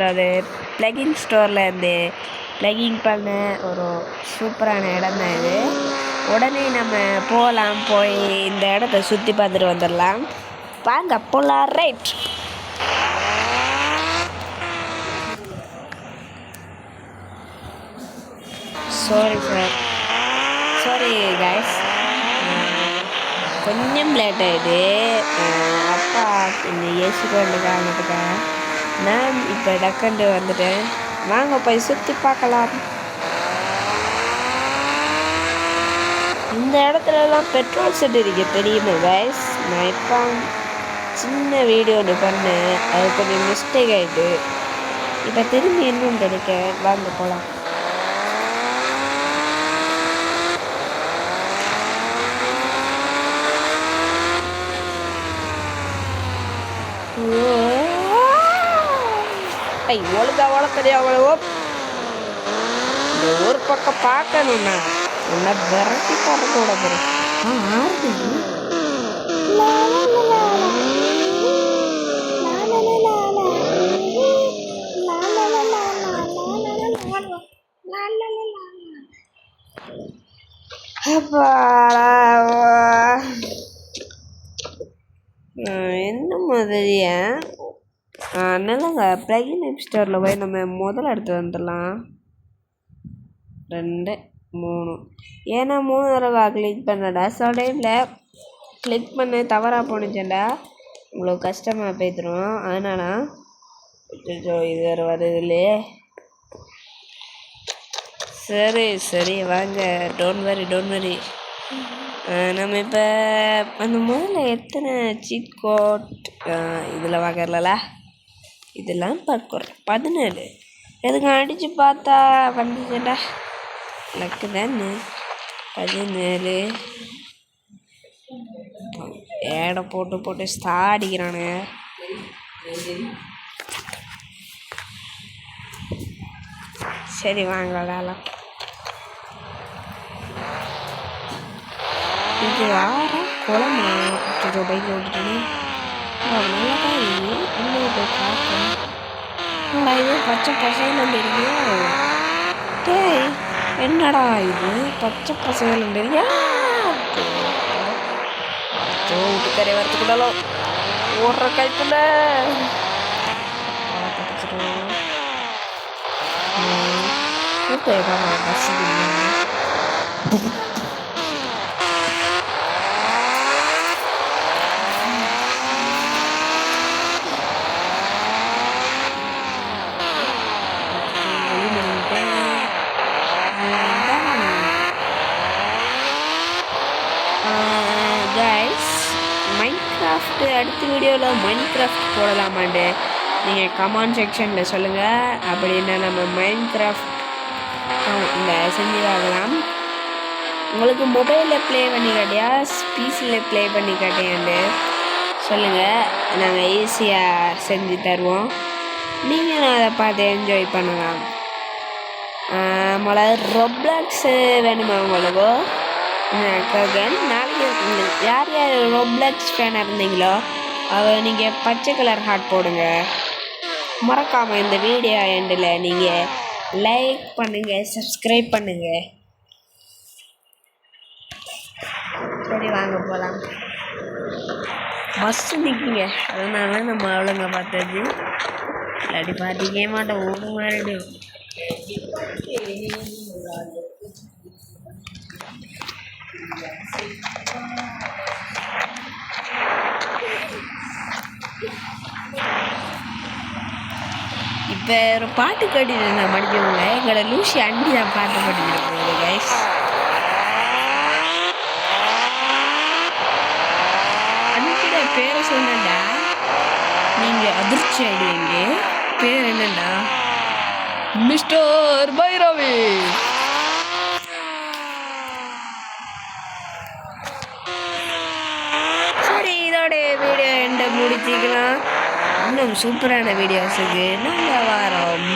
அது ப்ளகிங் ஸ்டோர்லேருந்து ப்ளகிங் பண்ண ஒரு சூப்பரான இடம் தான் இது. உடனே நம்ம போகலாம், போய் இந்த இடத்த சுற்றி பார்த்துட்டு வந்துடலாம். வாங்க போகலாம். ரைட். சாரி கைஸ், கொஞ்சம் லேட் ஆகிடுது. அப்பா இந்த ஏசி கொண்டு காரணத்துக்காக நான் இப்போ டக்கண்டு வந்துட்டேன். வாங்க போய் சுற்றி பார்க்கலாம். இந்த இடத்துலலாம் பெட்ரோல் செட் இருக்கு தெரியுமா கைஸ்? நான் இப்போ சின்ன வீடியோ ஒன்று பண்ணேன், அது கொஞ்சம் மிஸ்டேக் ஆகிட்டு இப்போ திரும்பி இன்னும் கிடைக்க. வாங்க போகலாம். ஒழுங்கா வளர்த்தறியா அவ்வளவோ இந்த ஒரு பக்கம் பார்க்கணும்னா உன்னை விரட்டி போடுறதோட போகிறேன். என்ன மாதிரியா நல்லங்க ப்ளகின் ஸ்டோரில் போய் நம்ம முதல்ல எடுத்து வந்துடலாம். 2 3 ஏன்னா 3 தடவை கிளிக் பண்ணடா. சில டைமில் கிளிக் பண்ண தவறாக போணுச்சேன்டா, உங்களுக்கு கஷ்டமாக போய்த்துரும். அதனால இது வேறு வருது இல்லையே. சரி வாங்க, டோன்ட் வரி. நம்ம இப்போ அந்த முதல்ல எத்தனை சீட் கோட் இதில் வாங்கல, இதெல்லாம் பார்க்குறோம். 17 எதுக்கு அடித்து பார்த்தா வந்துச்சுடா, லக்கு தானே. 17 ஏடை போட்டு ஸ்டாடிக்கிறானுங்க. சரி வாங்க விளையாடலாம். இது யாரா குளமா பைக் ஓட்டுட்டேன்னு நல்லதான் இன்னும் போய் பார்ப்பேன். இது பச்சை பசையில் தெரியா? டேய் என்னடா இது பச்சை பசையில் தெரியா? வீட்டுக்கரை வரத்துக்குள்ளாலும் ஓடுற கைப்புல பஸ் அடுத்த வீடியோவில் மைன்கிராஃப்ட் போடலாமாண்டு நீங்கள் கமெண்ட் செக்ஷனில் சொல்லுங்கள். அப்படின்னா நம்ம மைன்கிராஃப்ட் செஞ்சு பார்க்கலாம். உங்களுக்கு மொபைலில் ப்ளே பண்ணி காட்டியா பிசியில் ப்ளே பண்ணி காட்டியான்னு சொல்லுங்கள். நாங்கள் ஈஸியாக செஞ்சு தருவோம். நீங்களும் அதை பார்த்து என்ஜாய் பண்ணலாம். முதல்ல ரொப்ளாக்ஸு வேணுமா உங்களுக்கு? நாளைக்கு யார் ரொப்ளாக்ஸ் ஃபேனாக இருந்தீங்களோ நீங்கள் பச்சை கலர் ஹார்ட் போடுங்க. மறக்காமல் இந்த வீடியோ எண்டில் நீங்கள் லைக் பண்ணுங்கள், சப்ஸ்கிரைப் பண்ணுங்கள். சரி வாங்க போகலாம். பஸ்ஸு நிற்குங்க, அதனால நம்ம அவ்வளோங்க பார்த்தது. இல்லாட்டி பார்த்திக்கவே மாட்டோம், ஓடு மாறிடும். இப்போ ஒரு பாட்டு கட்டிட்டு நான் படிக்கவங்க எங்களோட லூசி அண்டி தான் பாட்டு படிக்கிறது கைஸ். அன்னியோட பேரை சொன்னடா நீங்கள் அதிர்ச்சி ஆயிடுவீங்க. பேர் என்னடா? மிஸ்டர் பைரவி. வீடியோ எண்ட முடிச்சிக்கலாம். இன்னும் சூப்பரான வீடியோஸுக்கு நாங்கள் வரோம்.